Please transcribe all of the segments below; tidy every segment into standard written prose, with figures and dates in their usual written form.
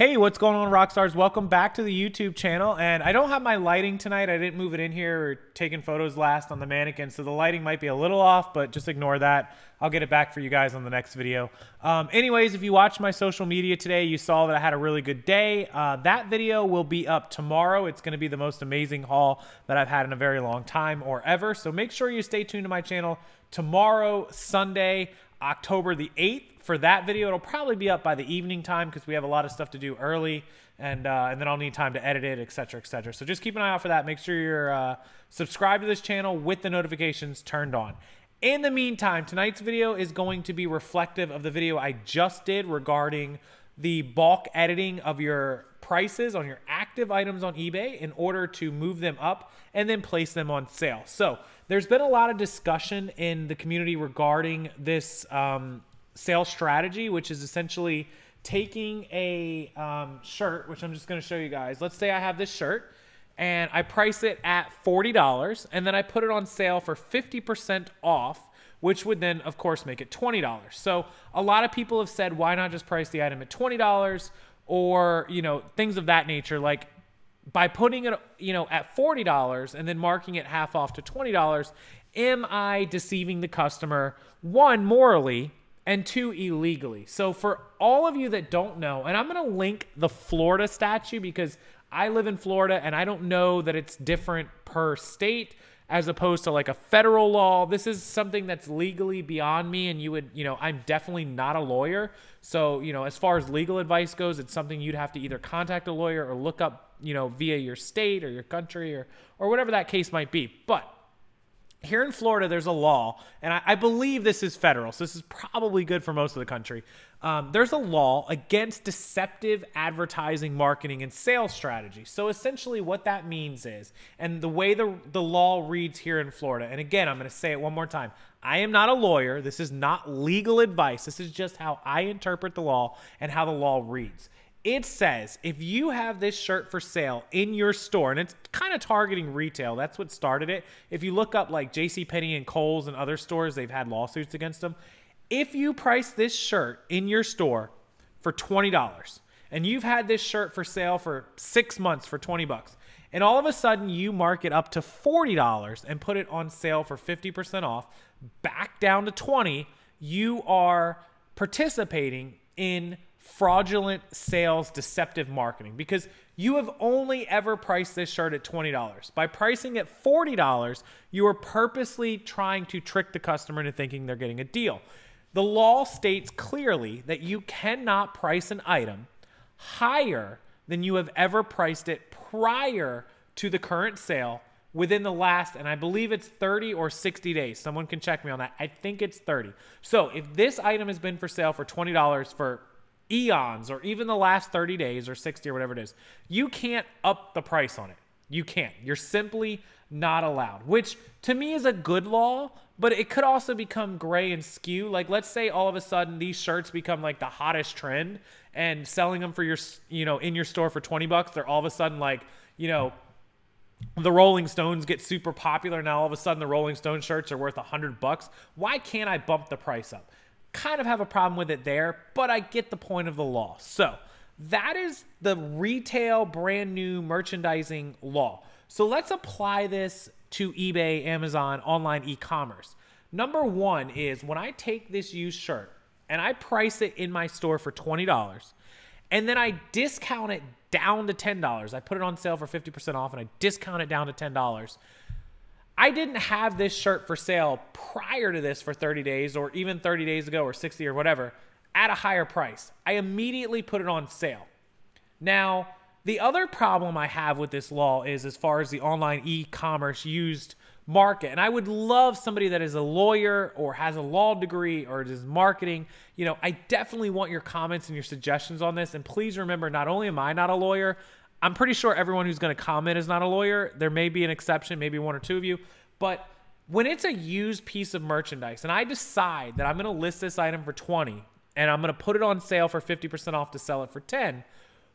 Hey, what's going on, Rockstars? Welcome back to the YouTube channel. And I don't have my lighting tonight. I didn't move it in here or taking photos last on the mannequin, so the lighting might be a little off, but just ignore that. I'll get it back for you guys on the next video. Anyways, if you watched my social media today, you saw that I had a really good day. That video will be up tomorrow. It's going to be the most amazing haul that I've had in a very long time or ever. So make sure you stay tuned to my channel tomorrow, Sunday, October the 8th. For that video, it'll probably be up by the evening time because we have a lot of stuff to do early, and then I'll need time to edit it, etc., etc. So just keep an eye out for that. Make sure you're subscribed to this channel with the notifications turned on. In the meantime, tonight's video is going to be reflective of the video I just did regarding the bulk editing of your prices on your active items on eBay in order to move them up and then place them on sale. So there's been a lot of discussion in the community regarding this sales strategy, which is essentially taking a shirt, which I'm just going to show you guys. Let's say I have this shirt and I price it at $40 and then I put it on sale for 50% off, which would then of course make it $20. So a lot of people have said, why not just price the item at $20 or, you know, things of that nature. Like by putting it, you know, at $40 and then marking it half off to $20, am I deceiving the customer? One, morally, and two, illegally. So for all of you that don't know, and I'm going to link the Florida statute because I live in Florida and I don't know that it's different per state as opposed to like a federal law. This is something that's legally beyond me, and you would, you know, I'm definitely not a lawyer. So, you know, as far as legal advice goes, it's something you'd have to either contact a lawyer or look up, you know, via your state or your country or whatever that case might be. But here in Florida, there's a law, and I believe this is federal, so this is probably good for most of the country. There's a law against deceptive advertising, marketing, and sales strategy. So essentially what that means is, and the way the law reads here in Florida, and again, I'm going to say it one more time. I am not a lawyer. This is not legal advice. This is just how I interpret the law and how the law reads. It says if you have this shirt for sale in your store, and it's kind of targeting retail, that's what started it. If you look up like JCPenney and Kohl's and other stores, they've had lawsuits against them. If you price this shirt in your store for $20 and you've had this shirt for sale for 6 months for 20 bucks, and all of a sudden you mark it up to $40 and put it on sale for 50% off, back down to $20, you are participating in fraudulent sales, deceptive marketing, because you have only ever priced this shirt at $20. By pricing it $40, you are purposely trying to trick the customer into thinking they're getting a deal. The law states clearly that you cannot price an item higher than you have ever priced it prior to the current sale within the last, and I believe it's 30 or 60 days. Someone can check me on that. I think it's 30. So if this item has been for sale for $20 for eons or even the last 30 days or 60 or whatever it is, you can't up the price on it. You can't. You're simply not allowed, which to me is a good law, but it could also become gray and skew. Like let's say all of a sudden these shirts become like the hottest trend and selling them for your, you know, in your store for 20 bucks, they're all of a sudden like, you know, the Rolling Stones get super popular. Now all of a sudden the Rolling Stone shirts are worth 100 bucks. Why can't I bump the price up? Kind of have a problem with it there, but I get the point of the law. So that is the retail brand new merchandising law. So let's apply this to eBay, Amazon, online e-commerce. Number one is when I take this used shirt and I price it in my store for $20 and then I discount it down to $10. I put it on sale for 50% off and I discount it down to $10. I didn't have this shirt for sale prior to this for 30 days or even 30 days ago or 60 or whatever at a higher price. I immediately put it on sale. Now, the other problem I have with this law is as far as the online e-commerce used market, and I would love somebody that is a lawyer or has a law degree or is marketing. You know, I definitely want your comments and your suggestions on this. And please remember, not only am I not a lawyer, I'm pretty sure everyone who's going to comment is not a lawyer. There may be an exception, maybe one or two of you. But when it's a used piece of merchandise and I decide that I'm going to list this item for 20 and I'm going to put it on sale for 50% off to sell it for 10,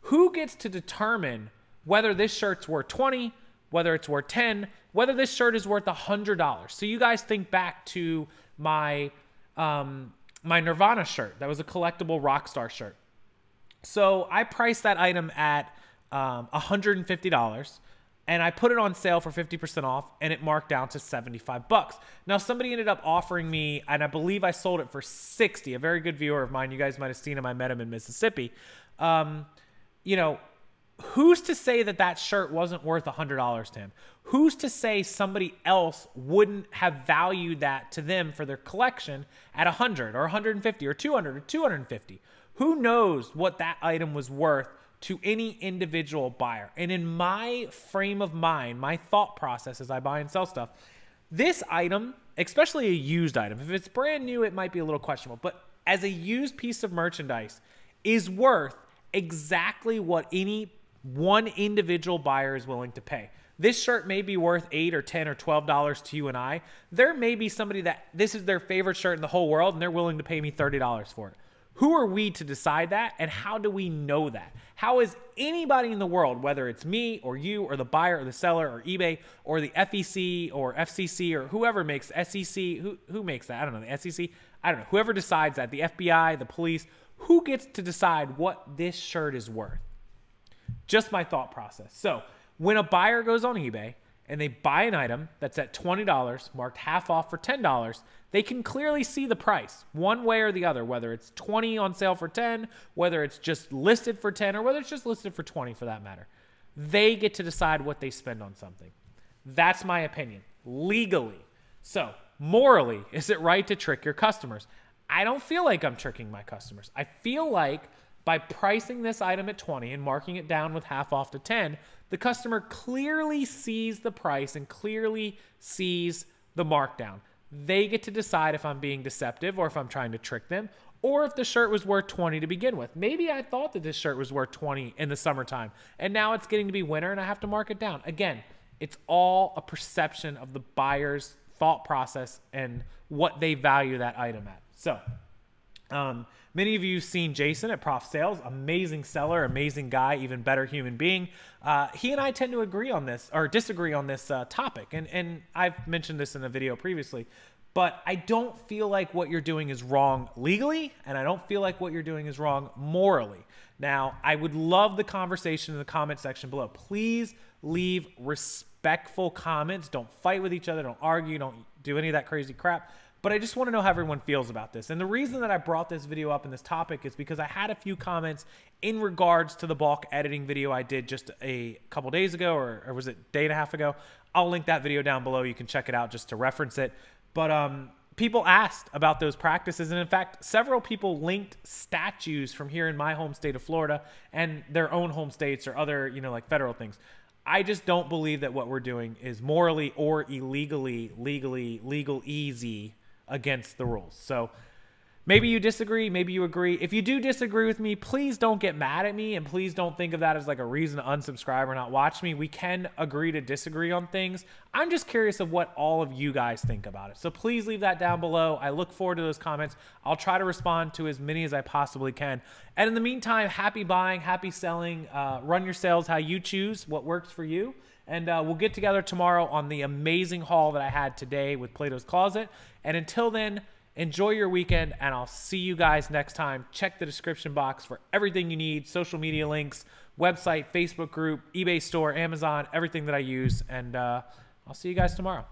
who gets to determine whether this shirt's worth 20, whether it's worth 10, whether this shirt is worth $100? So you guys think back to my Nirvana shirt. That was a collectible Rockstar shirt. So I priced that item at $150, and I put it on sale for 50% off, and it marked down to 75 bucks. Now somebody ended up offering me, and I believe I sold it for 60. A very good viewer of mine, you guys might have seen him, I met him in Mississippi. You know, who's to say that that shirt wasn't worth $100 to him? Who's to say somebody else wouldn't have valued that to them for their collection at 100 or 150 or 200 or 250? Who knows what that item was worth to any individual buyer? And in my frame of mind, my thought process as I buy and sell stuff, this item, especially a used item, if it's brand new, it might be a little questionable, but as a used piece of merchandise, is worth exactly what any one individual buyer is willing to pay. This shirt may be worth $8 or $10 or $12 to you and I. There may be somebody that this is their favorite shirt in the whole world and they're willing to pay me $30 for it. Who are we to decide that, and how do we know that? How is anybody in the world, whether it's me or you or the buyer or the seller or eBay or the FEC or FCC or whoever makes SEC, who makes that? I don't know, the SEC? I don't know. Whoever decides that, the FBI, the police, who gets to decide what this shirt is worth? Just my thought process. So when a buyer goes on eBay and they buy an item that's at $20, marked half off for $10, they can clearly see the price one way or the other, whether it's 20 on sale for 10, whether it's just listed for 10, or whether it's just listed for 20 for that matter. They get to decide what they spend on something. That's my opinion, legally. So morally, is it right to trick your customers? I don't feel like I'm tricking my customers. I feel like by pricing this item at 20 and marking it down with half off to 10, the customer clearly sees the price and clearly sees the markdown. They get to decide if I'm being deceptive or if I'm trying to trick them, or if the shirt was worth 20 to begin with. Maybe I thought that this shirt was worth 20 in the summertime, and now it's getting to be winter and I have to mark it down. Again, it's all a perception of the buyer's thought process and what they value that item at. So, many of you have seen Jason at Prof Sales, amazing seller, amazing guy, even better human being. He and I tend to agree on this or disagree on this topic. And I've mentioned this in a video previously, but I don't feel like what you're doing is wrong legally, and I don't feel like what you're doing is wrong morally. Now, I would love the conversation in the comment section below. Please leave respectful comments. Don't fight with each other. Don't argue. Don't do any of that crazy crap. But I just want to know how everyone feels about this. And the reason that I brought this video up in this topic is because I had a few comments in regards to the bulk editing video I did just a couple days ago, or was it a day and a half ago? I'll link that video down below. You can check it out just to reference it. But people asked about those practices. And in fact, several people linked statues from here in my home state of Florida and their own home states or other, like federal things. I just don't believe that what we're doing is morally or illegally, legal easy against the rules. So maybe you disagree, maybe you agree. If you do disagree with me, please don't get mad at me, and please don't think of that as like a reason to unsubscribe or not watch me. We can agree to disagree on things. I'm just curious of what all of you guys think about it. So please leave that down below. I look forward to those comments. I'll try to respond to as many as I possibly can. And in the meantime, happy buying, happy selling. Run your sales how you choose, what works for you. And we'll get together tomorrow on the amazing haul that I had today with Plato's Closet. And until then, enjoy your weekend, and I'll see you guys next time. Check the description box for everything you need, social media links, website, Facebook group, eBay store, Amazon, everything that I use. And I'll see you guys tomorrow.